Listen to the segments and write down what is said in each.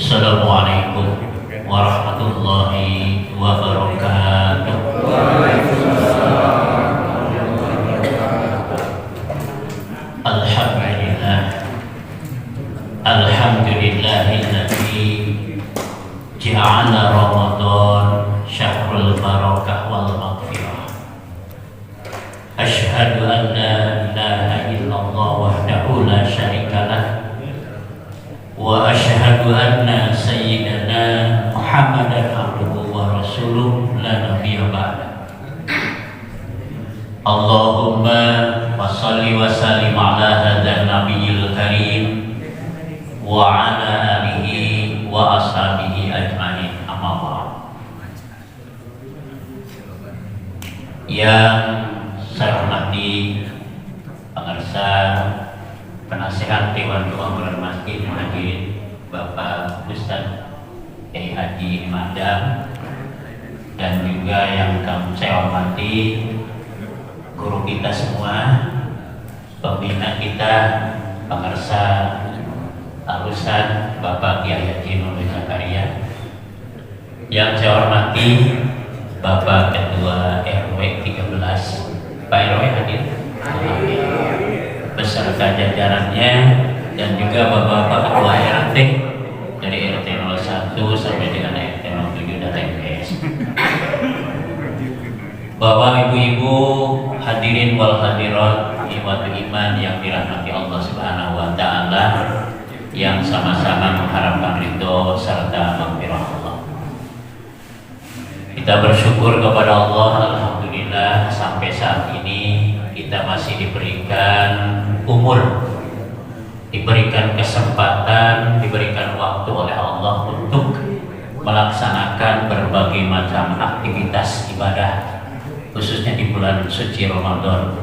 Assalamualaikum warahmatullahi wabarakatuh. Alhamdulillah, alhamdulillahilladzi ja'ala Ramadan syahrul barakah wal maghfirah. Asyhadu an la ilaha illallah wahdahu la syarikalah wa asyhadu anna sayyidana Muhammadan abduhu wa rasuluh la nabiyya ba'da. Allahumma wa salli wa sallim ala hadzal nabiyil karim wa ala alihi wa ashabihi ajmain, amma ba'd. Yang saya hormati pengarsa penasihat Dewan Kemakmuran Masjid Muhajirin Bapak Ustaz Kiai Haji Madam, dan juga yang saya hormati guru kita semua, pembina kita, pengarsa Al-Ustaz Bapak Kiai Haji Nur Zakaria, yang saya hormati Bapak Ketua RW 13 Pak RW hadir beserta jajarannya, dan juga bapak-bapak ketua RT dari RT 01 sampai dengan RT 07 dan MPS. Bapak, ibu-ibu, hadirin wal hadirat, ikhwatul iman yang dirahmati Allah Subhanahu wa taala, yang sama-sama mengharapkan ridho serta maghfirah Allah. Kita bersyukur kepada Allah, alhamdulillah sampai saat ini kita masih diberikan umur, diberikan kesempatan, diberikan waktu oleh Allah untuk melaksanakan berbagai macam aktivitas ibadah, khususnya di bulan suci Ramadan.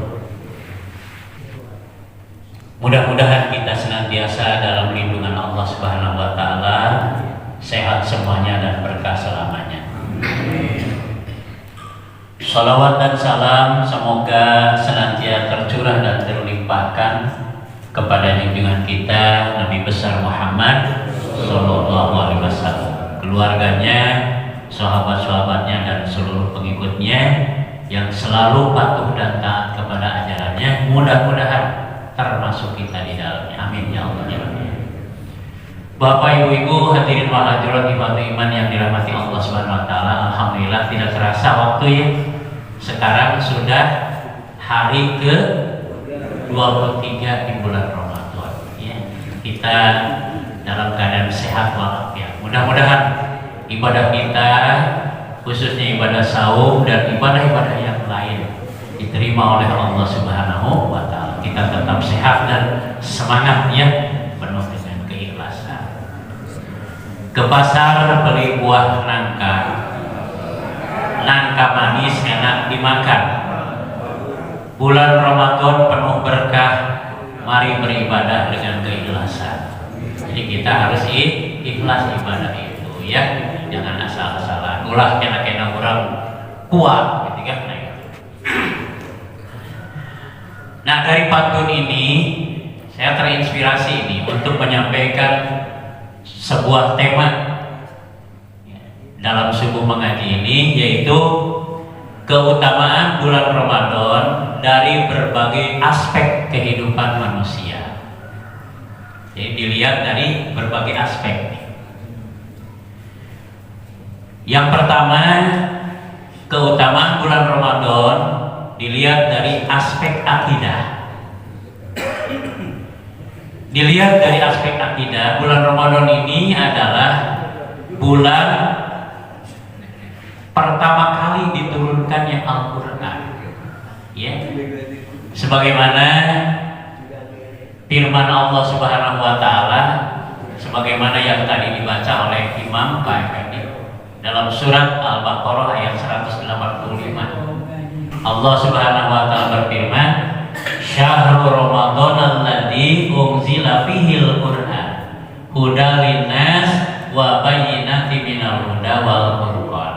Mudah-mudahan kita senantiasa dalam lindungan Allah Subhanahu wa taala, sehat semuanya dan berkah selamanya. Salawat dan salam semoga senantiasa tercurah dan terlimpahkan kepada junjungan kita Nabi besar Muhammad Sallallahu Alaihi Wasallam, keluarganya, sahabat-sahabatnya, dan seluruh pengikutnya yang selalu patuh dan taat kepada ajarannya. Mudah-mudahan termasuk kita di dalamnya. Amin ya Allah ya Rabbi. Bapak, ibu-ibu, hadirin wal hadirat, ikhwatul iman yang dirahmati Allah Subhanahu wa taala, alhamdulillah tidak terasa waktu ya. Sekarang sudah hari ke-23 di bulan Ramadan ya. Kita dalam keadaan sehat walafiat. Mudah-mudahan ibadah kita, khususnya ibadah saum dan ibadah-ibadah yang lain, diterima oleh Allah Subhanahu wa taala. Kita tetap sehat dan semangatnya penuh dengan keikhlasan. Ke pasar beli buah nangka, nangka manis enak dimakan. Bulan Ramadan penuh berkah, mari beribadah dengan keikhlasan. Jadi kita harus ikhlas ibadah itu ya, jangan asal-asalan. Ulah kena-kena orang kuat gitu kan. Nah, dari pantun ini saya terinspirasi ini untuk menyampaikan sebuah tema dalam subuh mengaji ini, yaitu keutamaan bulan Ramadan dari berbagai aspek kehidupan manusia. Jadi dilihat dari berbagai aspek. Yang pertama, keutamaan bulan Ramadan dilihat dari aspek akidah. Dilihat dari aspek akidah, bulan Ramadan ini adalah bulan pertama kali diturunkannya Al-Quran ya. Sebagaimana firman Allah Subhanahu wa taala, sebagaimana yang tadi dibaca oleh Imam Pak Effendi dalam surat Al-Baqarah ayat 185. Allah Subhanahu wa taala berfirman, Syahrul Ramadan alladzi unzila fihil Qur'an hudal linnas wa bayyinatin minal huda wal furqan.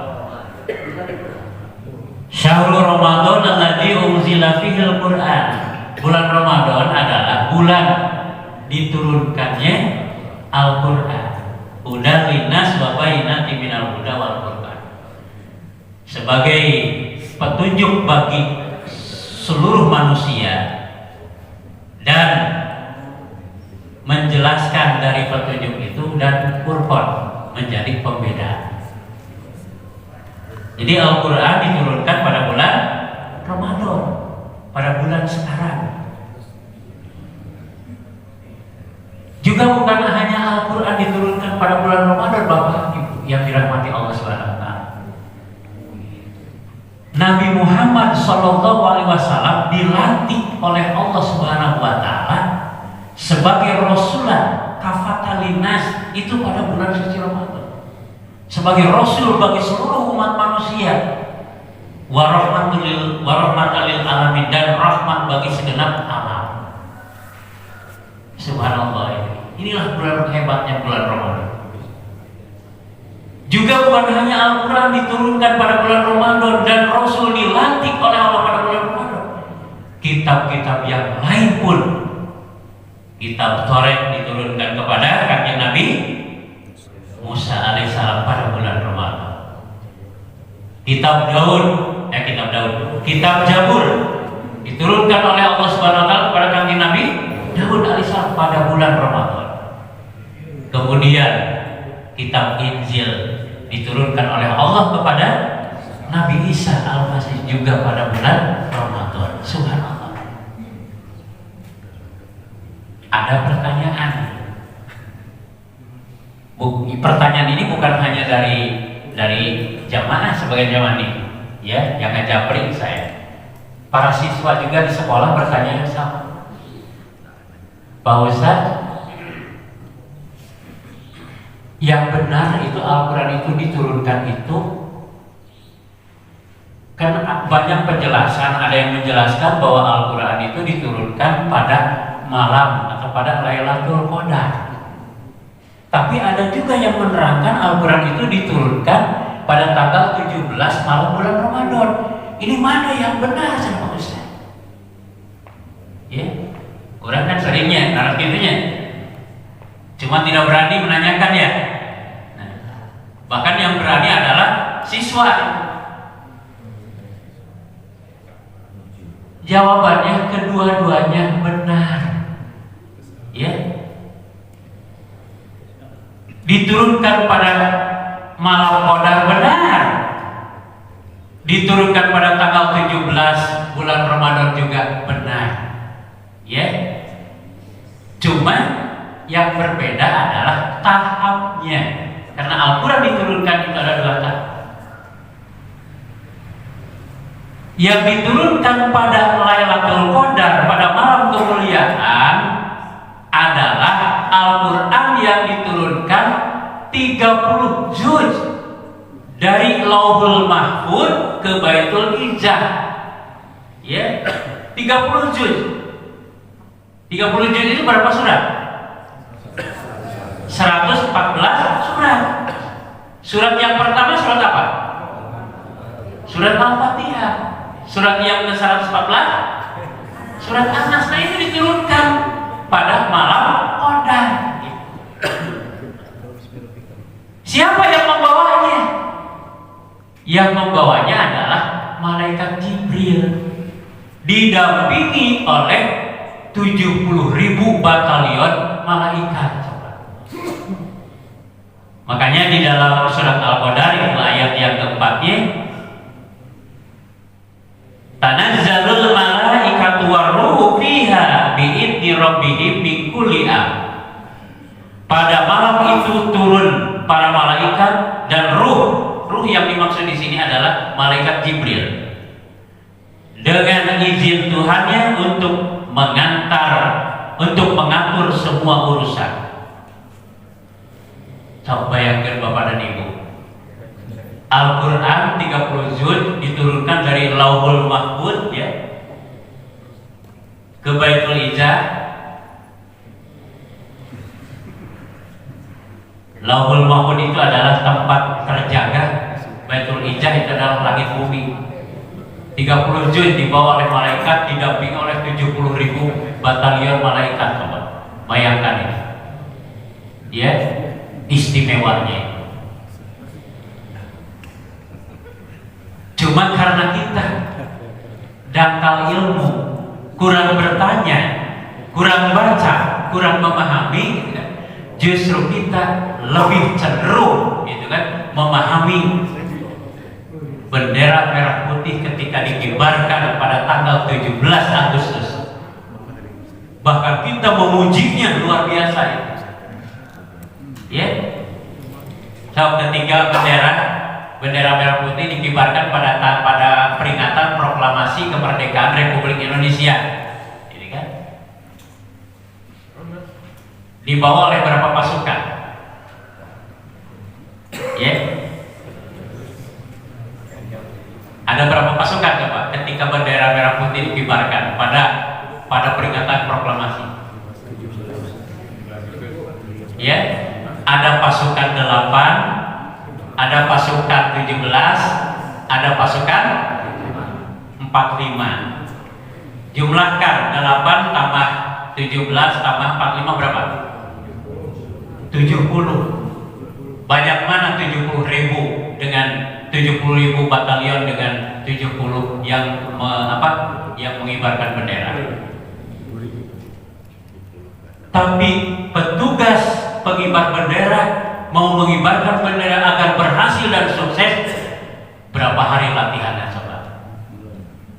Syahrul Ramadan alladzi unzila fihil Qur'an. Bulan Ramadan adalah bulan diturunkannya Al-Qur'an. Hudan linnas wa bayyinatin minal huda wal furqan. Sebagai petunjuk bagi seluruh manusia dan menjelaskan dari petunjuk itu, dan Furqan menjadi pembeda. Jadi Al-Quran diturunkan pada bulan Ramadan, pada bulan sekarang. Juga bukan hanya Al-Quran diturunkan pada bulan Ramadan, Bapak Ibu yang dirahmati Allah Subhanahu wa taala. Nabi Muhammad SAW dilantik oleh Allah Subhanahu wa taala sebagai Rasulullah kafatan linnas itu pada bulan suci Ramadan. Sebagai Rasul bagi seluruh umat manusia. Wa rahmatal lil alamin, dan rahmat bagi segenap alam. Subhanallah. Inilah bulan hebatnya bulan Ramadan. Juga bukan hanya Al-Quran diturunkan pada bulan Ramadan dan Rasul dilantik oleh Allah pada bulan Ramadan. Kitab-kitab yang lain pun, kitab Taurat diturunkan kepada Kanjeng Nabi Musa alaihissalam pada bulan Ramadan. Kitab Zabur diturunkan oleh Allah Subhanahu wa taala kepada Kanjeng Nabi Daud alaihissalam pada bulan Ramadan. Kemudian kitab Injil diturunkan oleh Allah kepada Nabi Isa al-Masih juga pada bulan Ramadan. Subhanallah. Ada pertanyaan. Pertanyaan ini bukan hanya dari jamaah sebagai jamaah ini, ya, jangan japri saya. Para siswa juga di sekolah bertanya yang sama. Pak Ustadz, yang benar itu Al-Quran itu diturunkan itu, karena banyak penjelasan. Ada yang menjelaskan bahwa Al-Quran itu diturunkan pada malam atau pada Lailatul Qadar. Tapi ada juga yang menerangkan Al-Quran itu diturunkan pada tanggal 17 malam bulan Ramadan. Ini mana yang benar sama Ustaz? Ya, orang kan seringnya naratifnya, cuma tidak berani menanyakan ya. Nah, bahkan yang berani adalah siswa. Jawabannya kedua-duanya benar. Ya. Diturunkan pada malam Qadar benar. Diturunkan pada tanggal 17 bulan Ramadan juga benar. Ya. Cuma yang berbeda adalah tahapnya. Karena Al-Quran diturunkan itu ada 2 tahap. Yang diturunkan pada Lailatul Qadar, pada malam kemuliaan, adalah Al-Quran yang diturunkan 30 juz dari Lauhul Mahfuz ke Baitul Izzah. Ya, 30 juz. 30 juz itu berapa surat? 114 surat. Surat yang pertama surat apa? Surat Al-Fatihah. Surat yang ke-114 surat An-Nas. Nah, itu diturunkan pada malam Qadar. Siapa yang membawanya? Yang membawanya adalah malaikat Jibril, didampingi oleh 70.000 batalion malaikat. Makanya di dalam surat Al-Qadar itu ayat yang keempatnya, tanazzalul malaikatu warruhu fiha bi'idni rabbihim min kulli am. Pada malam itu turun para malaikat dan ruh yang dimaksud di sini adalah malaikat Jibril dengan izin Tuhannya untuk mengatur semua urusan. Coba bayangkan Bapak dan Ibu, Al-Quran 30 juz diturunkan dari Lauhul Mahfuz ya ke Baitul Izzah. Lauhul Mahfuz itu adalah tempat terjaga, Baitul Izzah itu adalah langit bumi. 30 juz dibawa oleh malaikat, didampingi oleh 70.000 batalion malaikat. Coba bayangkan ini. Ya, istimewanya. Cuma karena kita dangkal ilmu, kurang bertanya, kurang baca, kurang memahami, justru kita lebih cenderung gitu kan, memahami bendera merah putih ketika dikibarkan pada tanggal 17 Agustus. Bahkan kita memujinya luar biasa ya. So, ketika bendera merah putih dikibarkan pada peringatan proklamasi kemerdekaan Republik Indonesia, ini kan dibawa oleh berapa pasukan? Ya, ada berapa pasukan coba ketika bendera merah putih dikibarkan pada peringatan proklamasi? Ya, ada pasukan 8, ada pasukan 17, ada pasukan 45. Jumlahkan 8 tambah 17 tambah 45 berapa? 70. Banyak mana 70.000 dengan 70.000 batalion dengan 70 yang yang mengibarkan bendera. Tapi petugas pengibar bendera mau mengibarkan bendera agar berhasil dan sukses, berapa hari latihannya coba?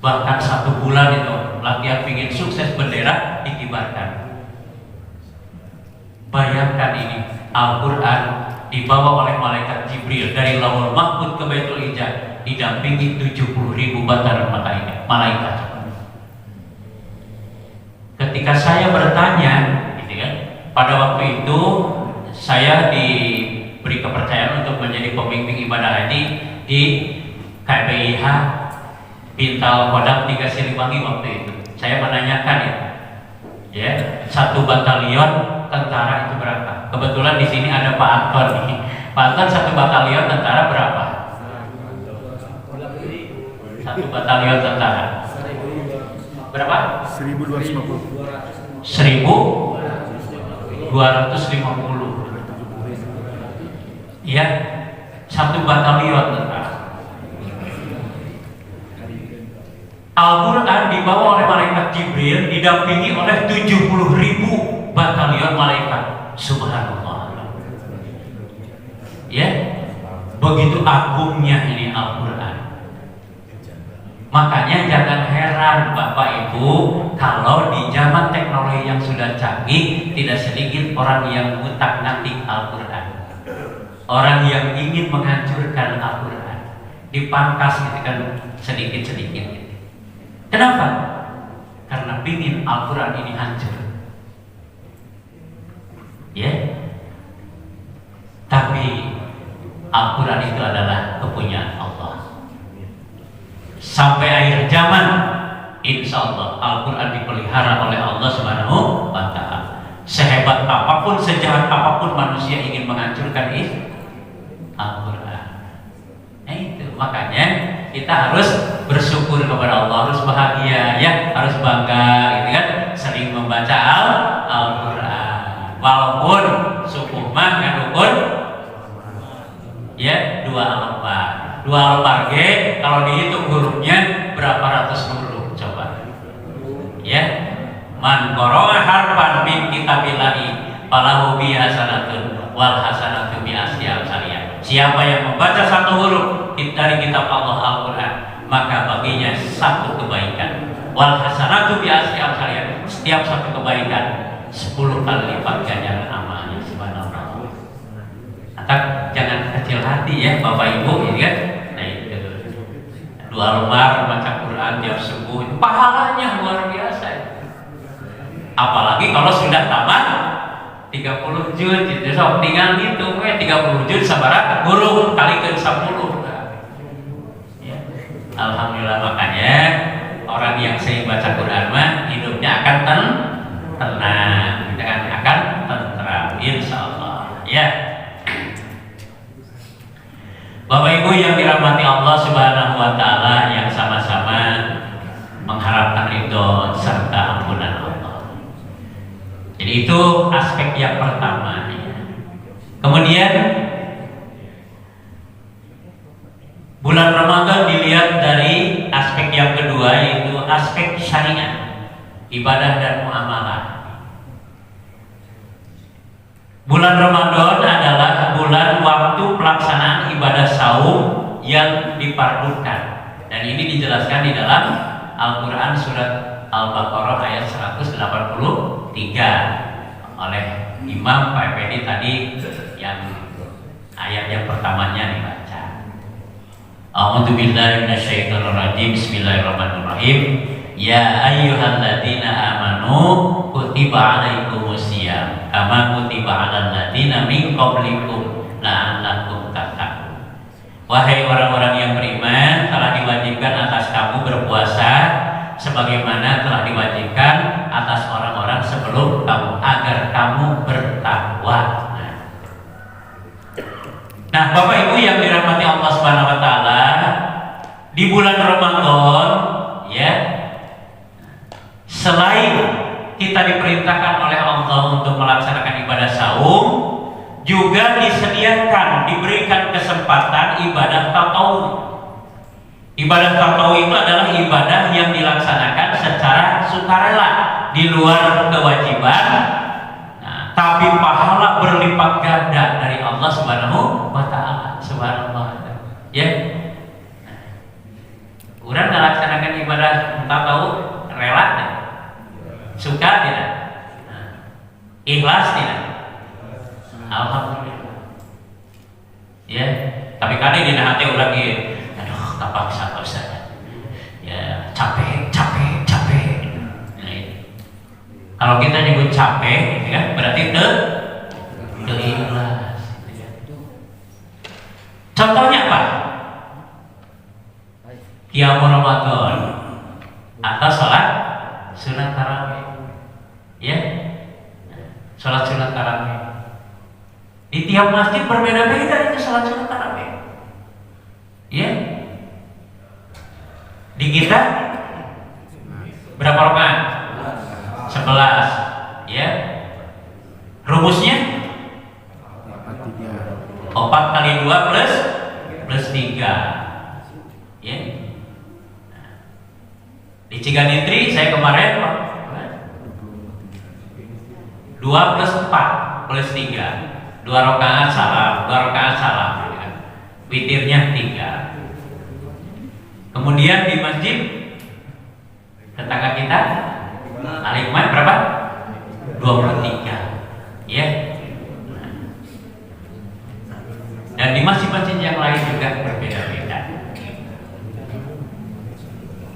Bahkan 1 bulan itu latihan ingin sukses bendera dikibarkan. Bayangkan ini, Al-Quran dibawa oleh malaikat Jibril dari Lauhul Mahfuz ke Baitul Izzah, didampingi 70.000 bataran malaikat. Ketika saya bertanya, gitu kan, pada waktu itu saya diberi kepercayaan untuk menjadi pembimbing ibadah haji di KBIH Bintal Kodam 3 Siliwangi waktu itu. Saya menanyakan ya, 1 batalion tentara itu berapa? Kebetulan di sini ada Pak Anton nih. Pak Anton 1 batalion tentara berapa? 1 batalion tentara berapa? 1.250. 1.250. Ya, 1 batalion tentara. Al-Quran dibawa oleh malaikat Jibril, didampingi oleh 70.000 batalion malaikat. Subhanallah. Ya, begitu agungnya ini Al-Quran. Makanya jangan heran Bapak Ibu kalau di zaman teknologi yang sudah canggih tidak sedikit orang yang ngutak-ngatik Al-Quran, orang yang ingin menghancurkan Al-Quran, dipangkas gitu kan sedikit-sedikit. Kenapa? Karena ingin Al-Quran ini hancur. Ya, tapi Al-Quran itu adalah kepunyaan Allah. Sampai akhir zaman, insya Allah Al-Quran dipelihara oleh Allah Subhanahu wa Ta'ala. Sehebat apapun, sejahat apapun manusia ingin menghancurkan Al-Quran. Nah itu makanya kita harus bersyukur kepada Allah, harus bahagia, ya, harus bangga, gitu kan, sering membaca Al-Quran. Walaupun subuh mah ngadukun ya 2 lembar. 2 lembar G kalau dihitung hurufnya berapa ratus huruf coba? Ya, man qara'a harfan min kitabillahi falahu bi hasanatun wal hasanatu bi asri amsalih. Siapa yang membaca 1 huruf dari kitab Allah Al-Quran, maka baginya 1 kebaikan. Wal hasanatu bi asri amsalih. Setiap 1 kebaikan 10 kali lipat ganjaran amalnya. Subhanallah. Atau jangan kecil hati ya Bapak Ibu, ya kan? Nah itu 2 lembar baca Quran tiap subuh itu pahalanya luar biasa. Apalagi kalau sudah tamat 30 juz, itu so, tinggal gitu, 30 juz sabaran huruf kalikan 10. Ya. Alhamdulillah, makanya orang yang sering baca Quran mah hidupnya akan tenang, akan tentram, insya Allah. Ya, Bapak Ibu yang dirahmati Allah Subhanahu wa Ta'ala, yang sama-sama mengharapkan ridho serta ampunan Allah. Jadi itu aspek yang pertama ya. Kemudian bulan Ramadan dilihat dari aspek yang kedua, yaitu aspek syariat, ibadah dan muamalah. Bulan Ramadan adalah bulan waktu pelaksanaan ibadah saum yang difardukan, dan ini dijelaskan di dalam Al-Quran surat Al-Baqarah ayat 183 oleh Imam Pak Effendi tadi, yang ayat yang pertamanya dibaca. A'udzubillahi minasyaitonirrajim. Bismillahirrahmanirrahim. Ya ayyuhalladzina amanu kutiba alaikumusiyam kama kutiba alal ladzina min qablikum la'allakum tattaqun. Wahai orang-orang yang beriman, telah diwajibkan atas kamu berpuasa sebagaimana telah diwajibkan atas orang-orang sebelum kamu, agar kamu bertakwa. Nah, Bapak Ibu yang dirahmati Allah Subhanahu wa taala, di bulan Ramadan ya, selain kita diperintahkan oleh Allah untuk melaksanakan ibadah saum, juga disediakan, diberikan kesempatan ibadah tatawwu. Ibadah tatawwu itu adalah ibadah yang dilaksanakan secara sukarela di luar kewajiban, tapi pahala berlipat ganda dari Allah Subhanahu wa taala. Subhanallah. Ya. Urang melaksanakan ibadah tatawwu rela tidak? Suka tidak? Ikhlas tidak? Alhamdulillah. Ya, tapi kali di hati urang ieu, aduh kapaksa Ustaz. Ya, capek. Kalau kita nyebut capek, ya, berarti ikhlas. Contohnya apa? Qiyam Ramadan atau sholat sunat tarawih, ya, sholat sunat tarawih. Di tiap masjid berbeda-beda itu sholat sunat tarawih, ya. Di kita berapa rakaat? 11, ya. Rumusnya 4 kali 2 plus 3, ya. Di Ciganitri saya kemarin 2 plus 4 plus 3, 2 rakaat salam, witirnya 3. Kemudian di masjid tetangga kita Al-Hikmah berapa? 23, ya. Dan di masjid-masjid yang lain juga berbeda-beda.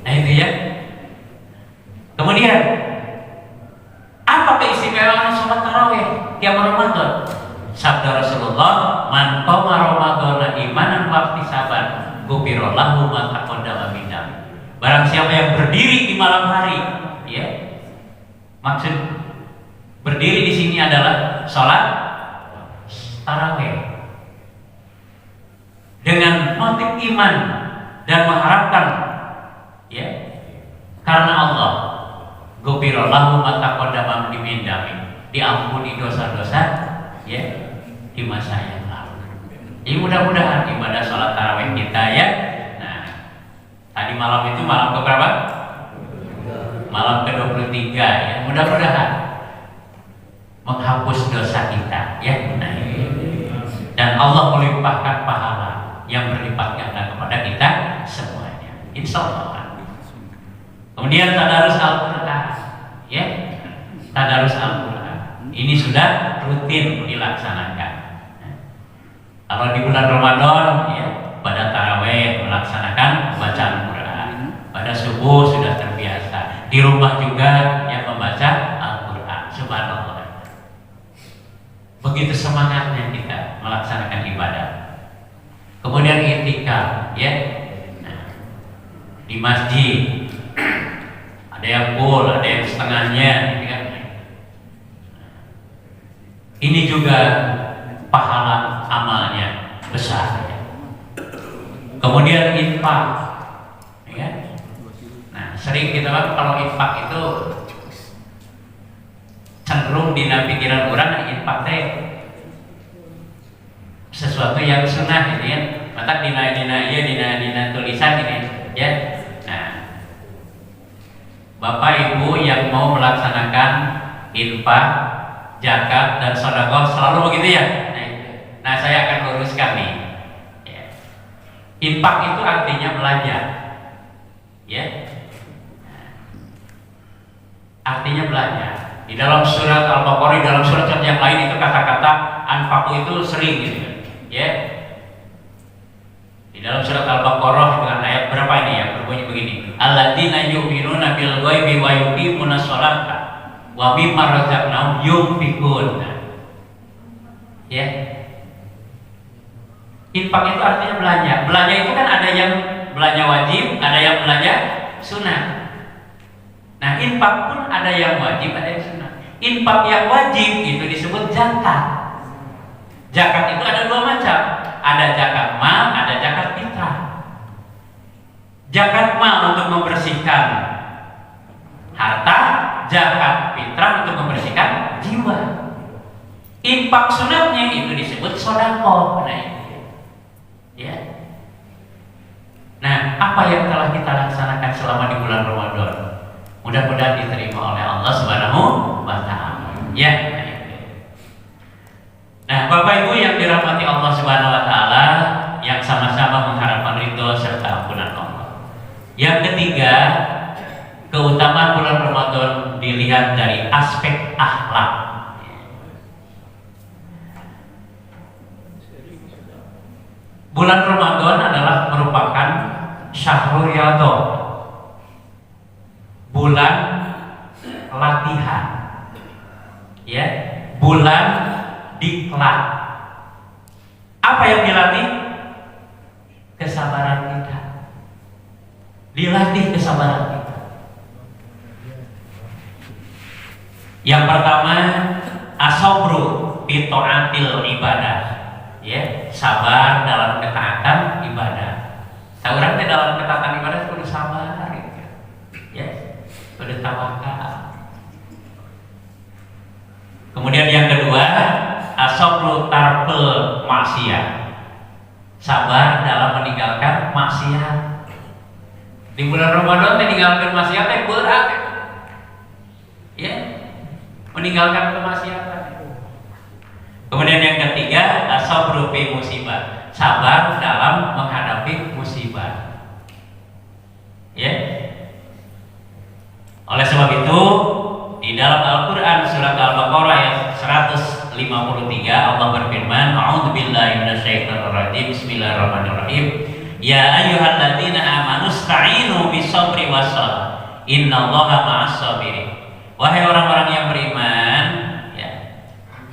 Nah itu ya. Kemudian apa keistimewaan sholat tarawih tiap Ramadan? Sabda Rasulullah, man qama Ramadhana imanan wa ihtisaban ghufira lahu ma taqaddama min dzambi. Barang siapa yang berdiri di malam hari, ya. Maksud berdiri di sini adalah sholat tarawih dengan motif iman dan mengharapkan, ya, karena Allah, ghufira lahu ma taqaddama min dzambi, diampuni dosa-dosa, ya, di masa yang lalu. Jadi mudah-mudahan ibadah sholat tarawih kita, ya. Nah, tadi malam itu malam keberapa? Malam ke-23, ya. Mudah-mudahan menghapus dosa kita, ya. Nah, dan Allah melimpahkan pahala yang berlipat ganda kepada kita semuanya, insya Allah. Kemudian tadarus Al-Quran, ya. Tadarus Al-Quran ini sudah rutin dilaksanakan. Kalau di bulan Ramadan, ya, pada tarawih melaksanakan bacaan Quran, pada subuh sudah terbiasa, di rumah juga yang membaca Al-Quran. Subhanallah. Begitu semangatnya kita melaksanakan ibadah. Kemudian i'tikaf, ya. Nah, di masjid ada yang full, ada yang setengahnya, ya. Ini juga pahala amalnya besar, ya. Kemudian infak, ya. Nah, sering kita kan kalau infak itu cenderung di pikiran orang infak teh sesuatu yang sunnah gitu ya. Maka dina tulisan ini ya. Nah, Bapak Ibu yang mau melaksanakan infak, zakat dan sedekah selalu begitu ya. Nah, saya akan luruskan nih. Ya. Infak itu artinya belanja. Ya. Artinya belanja. Di dalam surat Al-Baqarah, di dalam surat yang lain itu kata-kata anfaqu itu sering gitu kan. Ya. Di dalam surat Al-Baqarah dengan ayat berapa ini ya? Berbunyi begini. Alladzina yu'minuna bil ghaibi wa yuqimuna sholata wa mimma razaqnahum yunfiqun. Ya. Infak itu artinya belanja. Belanja itu kan ada yang belanja wajib, ada yang belanja sunnah. Nah, infak pun ada yang wajib, ada yang sunnah. Infak yang wajib itu disebut zakat. Zakat itu ada dua macam. Ada zakat mal, ada zakat fitrah. Zakat mal untuk membersihkan harta, zakat fitrah untuk membersihkan jiwa. Infak sunatnya itu disebut sedekah. Nah, ya. Nah, apa yang telah kita laksanakan selama di bulan Ramadan? Mudah-mudahan diterima oleh Allah Subhanahu wa Ta'ala. Ya. Nah, Bapak Ibu yang dirahmati Allah Subhanahu wa Ta'ala, yang sama-sama mengharapkan ridho serta ampunan Allah. Yang ketiga, keutamaan bulan Ramadan dilihat dari aspek akhlak. Bulan Ramadan adalah merupakan syahrul riyadhah, bulan latihan, ya, bulan diklat. Apa yang dilatih? Kesabaran kita. Dilatih kesabaran kita. Yang pertama, as-sabru bi ta'atil ibadah. Ya, sabar dalam ketaatan ibadah. Saurang dalam ketaatan ibadah kudu sabar gitu. Ya, kudu tawakal. Kemudian yang kedua, as-sabru tarkul maksiat. Sabar dalam meninggalkan maksiat. Di bulan Ramadan meninggalkan maksiat berat. Ya. Meninggalkan kemaksiatan. Kemudian yang ketiga, as-sabru fi musibah. Sabar dalam menghadapi musibah. Ya. Oleh sebab itu, di dalam Al-Qur'an surat Al-Baqarah ayat 153 Allah berfirman, A'udzubillahi minasyaitonir rajim. Bismillahirrahmanirrahim. Ya ayyuhalladzina amanu ista'inu bis-sabri was-shalah. Innallaha ma'as-sabirin. Wahai orang-orang yang beriman, ya,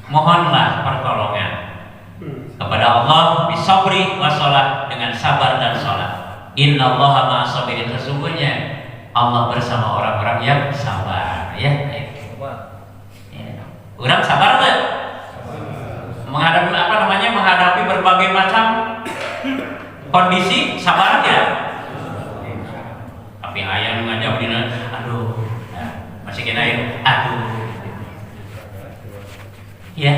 mohonlah pertolongan kepada Allah bis-sabri was-shalah, dengan sabar dan salat. Innallaha ma'as-sabirin. Sesungguhnya Allah bersama orang-orang yang sabar, ya. Orang sabar nggak? Menghadapi menghadapi berbagai macam kondisi, sabar ya. Tapi ayah ngajak dina, aduh, masih kirain, aduh. Ya,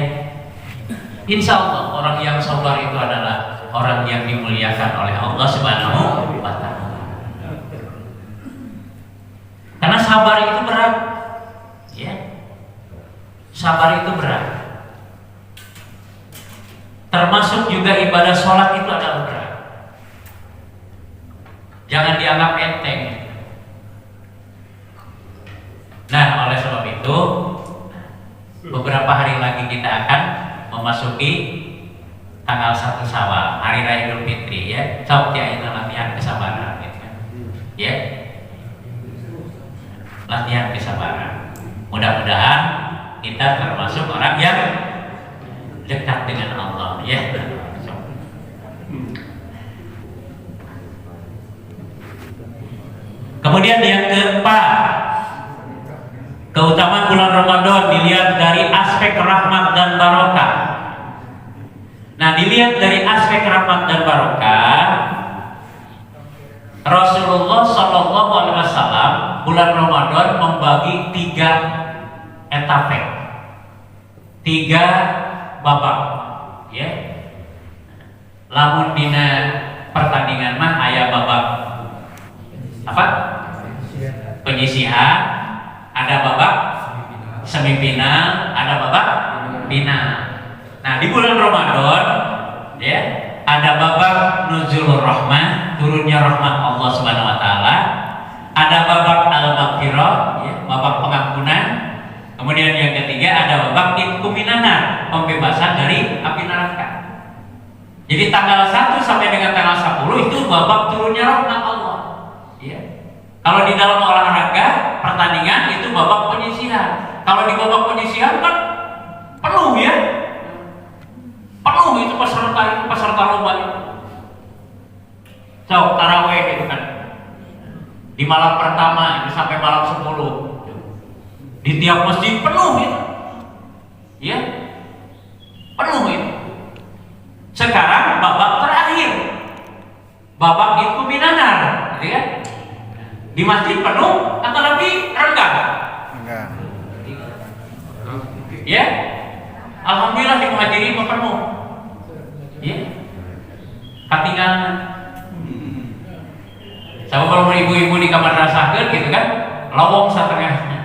insya Allah orang yang sabar itu adalah orang yang dimuliakan oleh Allah Subhanahu wa Ta'ala. Karena sabar itu berat, ya. Sabar itu berat. Termasuk juga ibadah sholat itu adalah berat. Jangan dianggap enteng. Nah, oleh sebab itu, beberapa hari lagi kita akan memasuki tanggal 1 Syawal, Hari Raya Idul Fitri, ya. Saatnya itu latihan kesabaran, gitu kan. Ya. Latihan kesabaran. Mudah-mudahan kita termasuk orang yang dekat dengan Allah, ya. Kemudian yang keempat, keutamaan bulan Ramadan dilihat dari aspek rahmat dan barokah. Nah, dilihat dari aspek rahmat dan barokah, Rasulullah Shallallahu Alaihi Wasallam bulan Ramadan membagi 3 etape, 3 babak, ya. lamun dina pertandingan mah aya babak apa? Penyisihan, ada babak semifinal, ada babak final. Nah, di bulan Ramadan ya, ada babak nuzulur rahmah, turunnya rahmat Allah Subhanahu wa taala. Ada babak al-maghfirah, ya, babak pengampunan. Kemudian yang ketiga ada babak itqu minan nar, pembebasan dari api neraka. Jadi tanggal 1 sampai dengan tanggal 10 itu babak turunnya rahmat Allah. Ya. Kalau di dalam olahraga pertandingan itu babak penyisihan. Kalau di babak penyisihan kan penuh ya, penuh itu peserta lomba itu. So, taraweh gitu kan. Di malam pertama itu sampai malam 10. Di tiap masjid penuh itu. Ya. Penuh itu. Sekarang babak terakhir. Babak itu minanar, gitu ya. Di masjid penuh atau lebih renggang? Enggak. Ya. Alhamdulillah di muhajirin penuh. Ya. Ketinggalan. Sama kalau ibu-ibu di kamar rasakeun gitu kan, lowong satengahnya.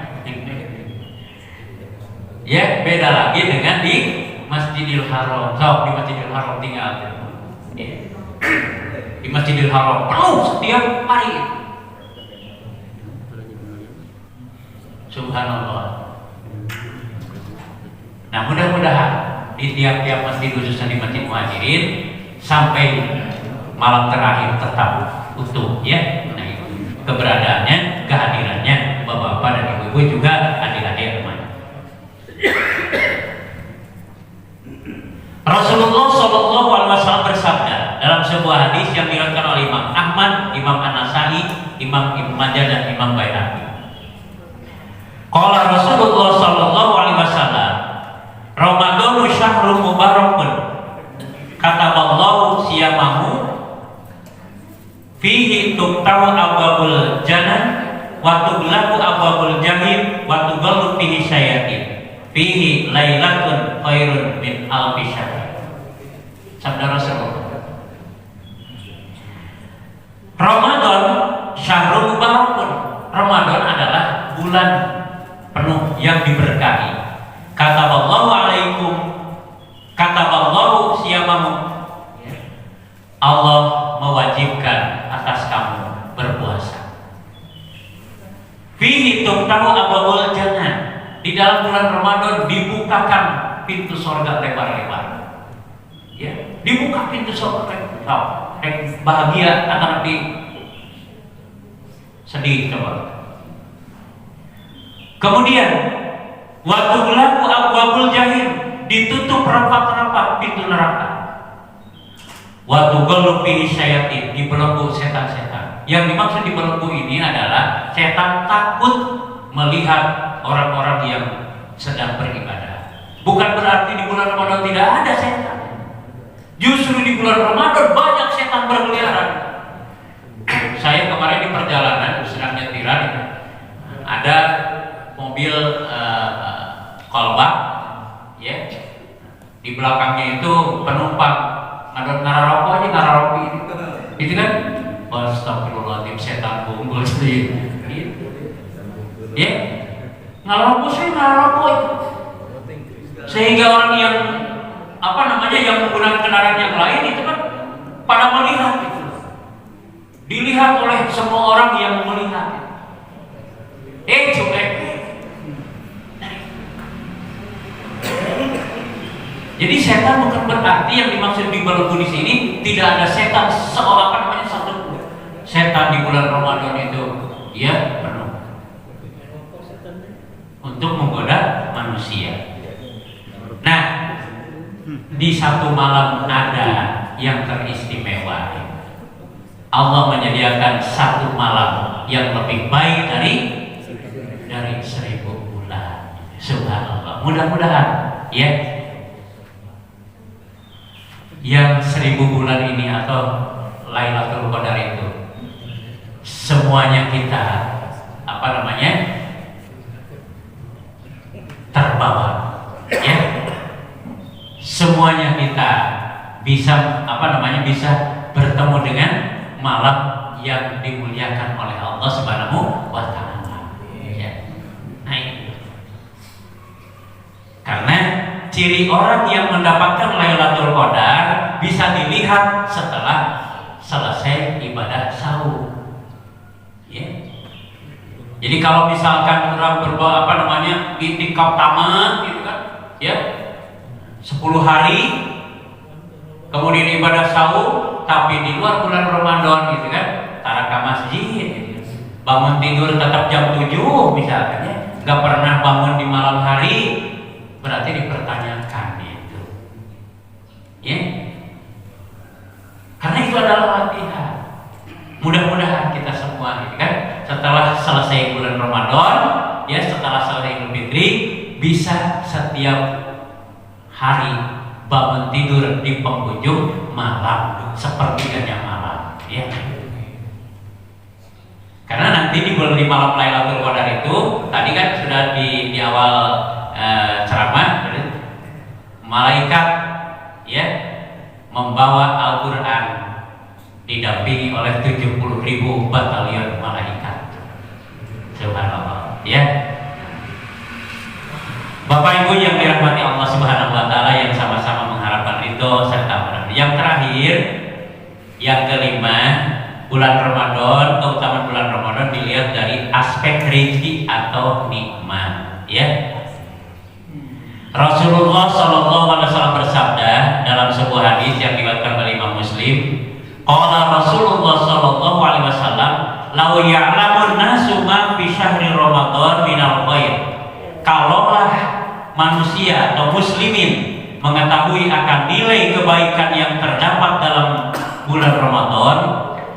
Ya, beda lagi dengan di Masjidil Haram. So, di Masjidil Haram tinggal. Ya. Di Masjidil Haram penuh setiap hari. Subhanallah. Nah, mudah-mudahan di tiap-tiap masjid, khususnya di Masjid Muhajirin, sampai malam terakhir tetap utuh ya. Nah, itu keberadaannya, kehadirannya bapak-bapak dan ibu-ibu juga adik-adik teman. Rasulullah Shallallahu Alaihi Wasallam bersabda dalam sebuah hadis yang diriwayatkan oleh Imam Ahmad, Imam An-Nasai, Imam Ibnu Majah dan Imam Baihaqi. Qala Rasulullah Shallallahu Alaihi Wasallam, Ramadhanu syahrun mubarakun, kataballahu siyamahu, fihi tubtahu abwabul jannah, wa tughlaqu abwabul jahim, wa tughallu fihi syayatin, fihi lailatun khairun min alfi syahr. Sabda Rasulullah. Ramadan syahrun mubarakun. Ramadan adalah bulan penuh yang diberkahi. Kataballahu alaikum, kataballahu siyamahu. Allah mewajibkan atas kamu berpuasa. Fihi tuftahu abwabul jannah. Di dalam bulan Ramadan dibukakan pintu surga lebar-lebar. Ya, dibuka pintu surga lebar. Bahagia akan lebih sedih coba. Kemudian waktu berlaku abwabul jahim, ditutup rapat-rapat pintu neraka. Waktu ghallu fihi syayatin, dibelenggu setan-setan. Yang dimaksud dibelenggu ini adalah setan takut melihat orang-orang yang sedang beribadah. Bukan berarti di bulan Ramadan tidak ada setan. Justru di bulan Ramadan banyak setan berkeliaran. Saya kemarin di perjalanan sedang nyetiran, ada mobil kolbak, ya, di belakangnya itu penumpang ngararoko aja ngararoko itu kan, astagfirullahaladzim, setan kumpul gitu, ya, ngararoko itu, sehingga orang yang yang menggunakan kendaraan yang lain itu kan pada melihat itu, dilihat oleh semua orang yang melihat. Jadi setan bukan berarti yang dimaksud dibelenggu di sini tidak ada setan seorang satu. Setan di bulan Ramadan itu ya penuh untuk menggoda manusia. Nah, di satu malam ada yang teristimewa. Allah menyediakan satu malam yang lebih baik dari 1000 bulan. Subhanallah. Mudah-mudahan ya, yang 1000 bulan ini atau Lailatul Qadar itu semuanya kita terbawa ya, semuanya kita bisa bisa bertemu dengan malam yang dimuliakan oleh Allah Subhanahu wa taala. Ya. Nah, ini. Karena ciri orang yang mendapatkan Lailatul Qadar bisa dilihat setelah selesai ibadah sahur. Ya. Jadi kalau misalkan orang berbuat itikaf tamat gitu kan, ya 10 hari kemudian ibadah sahur tapi di luar bulan Ramadan gitu kan, tarak ke masjid gitu. Bangun tidur tetap jam 7 misalkan ya, nggak pernah bangun di malam hari, berarti dipertanyakan itu. Ya. Karena itu adalah latihan. Mudah-mudahan kita semua gitu kan, setelah selesai bulan Ramadan, ya setelah selesai Idul Fitri, bisa setiap hari bangun tidur di penghujung malam, sepertiganya malam, ya. Karena nanti di malam Lailatul Qadar itu, tadi kan sudah di awal ceramah, malaikat ya membawa Al-Quran didampingi oleh 70.000 batalion malaikat. Subhanallah, ya. Bapak Ibu yang dirahmati Allah Subhanahu wa taala, yang sama-sama mengharapkan ridho serta menang. Yang terakhir, yang kelima, bulan Ramadan, keutamaan bulan Ramadan dilihat dari aspek rezeki atau nikmat, ya. Rasulullah Shallallahu Alaihi Wasallam bersabda dalam sebuah hadis yang diriwayatkan oleh Imam Muslim, qala Rasulullah Shallallahu Alaihi Wasallam, "Lau ya'lamun nasu ma fi syahri Ramadan minal khair." Kalaulah manusia atau muslimin mengetahui akan nilai kebaikan yang terdapat dalam bulan Ramadan,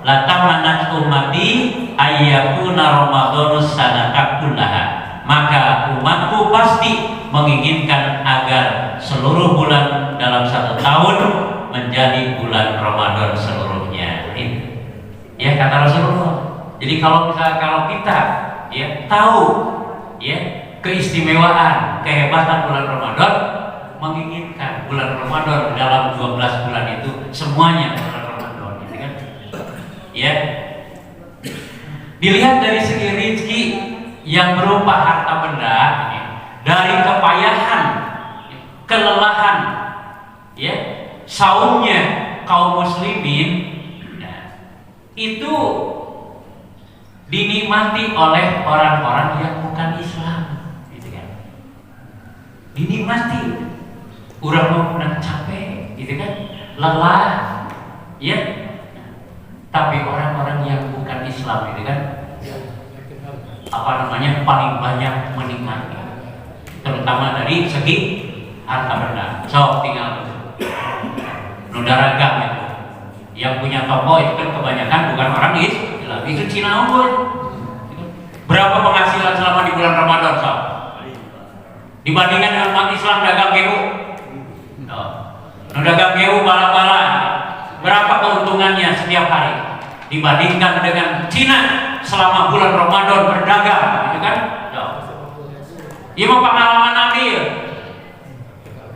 latamanat ummati ayyakuna Ramadanus sanata kullaha, maka umatku pasti menginginkan agar seluruh bulan dalam satu tahun menjadi bulan Ramadan seluruhnya. Ya, kata Rasulullah. Jadi kalau kita ya tahu ya keistimewaan, kehebatan bulan Ramadan, menginginkan bulan Ramadan dalam 12 bulan itu semuanya bulan Ramadan, gitu kan? Ya. Dilihat dari segi rezeki yang berupa harta benda, dari kepayahan, kelelahan, ya, saumnya kaum muslimin, nah, itu dinikmati oleh orang-orang yang bukan Islam, gitu kan? Dinikmati, orang mau capek, gitu kan? Lelah, ya. Tapi orang-orang yang bukan Islam, gitu kan? Paling banyak menikmati, terutama dari segi harta benda. So, tinggal Nudaragang itu, yang punya toko itu kan kebanyakan bukan orang Islam, itu Cina unggul. Berapa penghasilan selama di bulan Ramadan, so? Dibandingkan dengan umat Islam dagang gehu, dagang gehu bala-bala, berapa keuntungannya setiap hari dibandingkan dengan Cina selama bulan Ramadan berdagang, gitu kan? Ini mau pengalaman Nabi ya?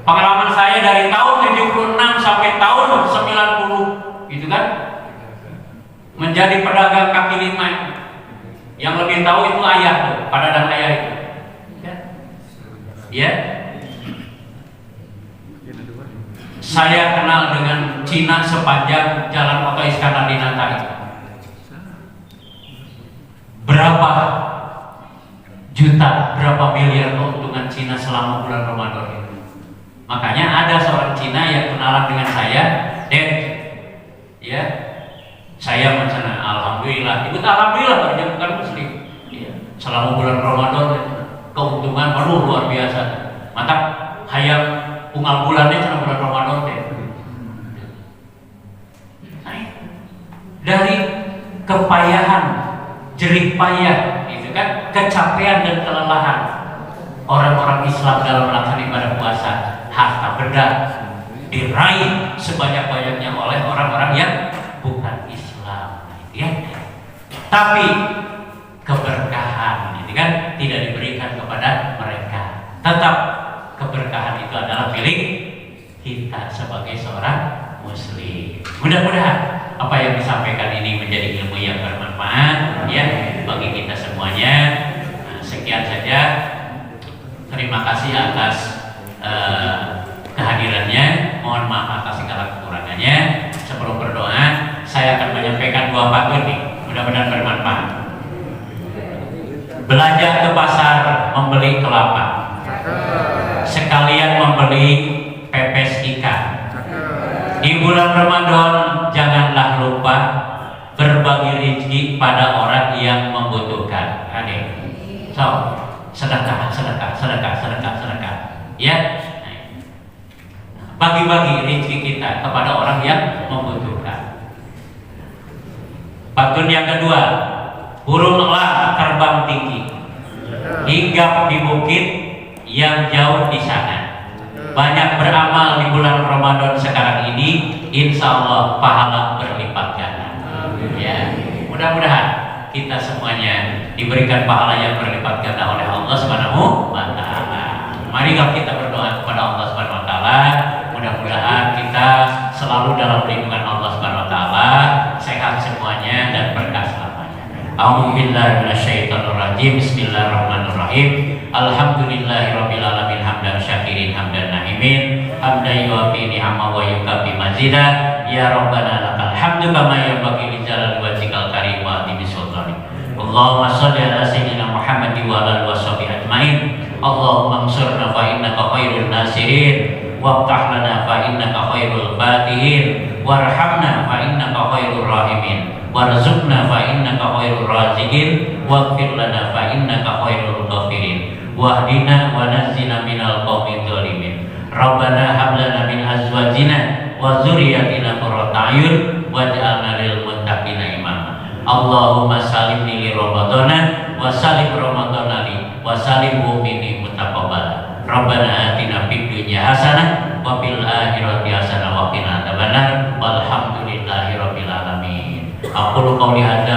Pengalaman saya dari tahun 76 sampai tahun 90, gitu kan? Menjadi pedagang kaki lima. Yang lebih tahu itu ayah tuh, pada dan ayah itu. Ya. Saya kenal dengan Cina sepanjang jalan Oto Iskandar di Nantai. Berapa juta, berapa miliar keuntungan Cina selama bulan Ramadan itu. Makanya ada seorang Cina yang kenalan dengan saya, Dan, ya, saya macam alhamdulillah, ibu alhamdulillah kerja bukan muslim, ya, selama bulan Ramadan keuntungan luar biasa. Maka hayang unggal bulannya selama bulan Ramadan deh. Dari kepayahan, jerih payah, itu kan, kecapean dan kelelahan orang-orang Islam dalam melaksanakan ibadah puasa, harta benda diraih sebanyak-banyaknya oleh orang-orang yang bukan Islam, ya. Tapi keberkahan itu kan tidak diberikan kepada mereka. Tetap keberkahan itu adalah milik kita sebagai seorang Mudah-mudahan apa yang disampaikan ini menjadi ilmu yang bermanfaat ya bagi kita semuanya. Nah, sekian saja. Terima kasih atas kehadirannya. Mohon maaf atas segala kekurangannya. Sebelum berdoa, saya akan menyampaikan 2 pantun nih. Mudah-mudahan bermanfaat. Belanja ke pasar membeli kelapa, sekalian membeli pepes ikan. Di bulan Ramadan janganlah lupa berbagi rezeki pada orang yang membutuhkan. Adik, so sedekah. Ya, bagi-bagi rezeki kita kepada orang yang membutuhkan. Pantun yang kedua, burung elang terbang tinggi, hinggap di bukit yang jauh di sana. Banyak beramal di bulan Ramadan sekarang ini, insya Allah pahala berlipat ganda. Ya, mudah-mudahan kita semuanya diberikan pahala yang berlipat ganda oleh Allah Subhanahu wa Ta'ala. Mari kita berdoa kepada Allah Subhanahu wa Ta'ala. Mudah-mudahan kita selalu dalam lindungan Allah Subhanahu wa Ta'ala, sehat semuanya dan berkah selamanya. A'udzubillahi minasyaitonirrajim. Bismillahirrahmanirrahim. Alhamdulillahirabbil alamin hamdan syakirin hamdan na'imin hamdan yuwafi ni'ama wa yukafi mazidah. Ya Rabbana lakal hamdu kama yanbaghi li jalali wajhikal karim wa azimi sultanik. Allahumma shalli ala sayyidina Muhammad wa ala alihi washabihi ajmain. Allahumma ansurna fa innaka khairun nasirin, waftah lana fa innaka khairul fatihin, warhamna fa innaka khairur rahimin, warzuqna fa innaka khairur raziqin, waghfir lana fa innaka khairul ghafirin, wahdina wa nazzina minal qaumidz zalimin. Rabbana hab lana min azwajina wa dzurriyyatina qurrata a'yun waj'alna lil muttaqina imama. Allahumma salimni li ramadana wa salim ramadana li wa salimhu minni mutaqabbala. Rabbana atina fid dunya hasanah wa fil akhirati hasanah wa qina adzabannar. Walhamdulillahi rabbil alamin. Aqulu qouli hadza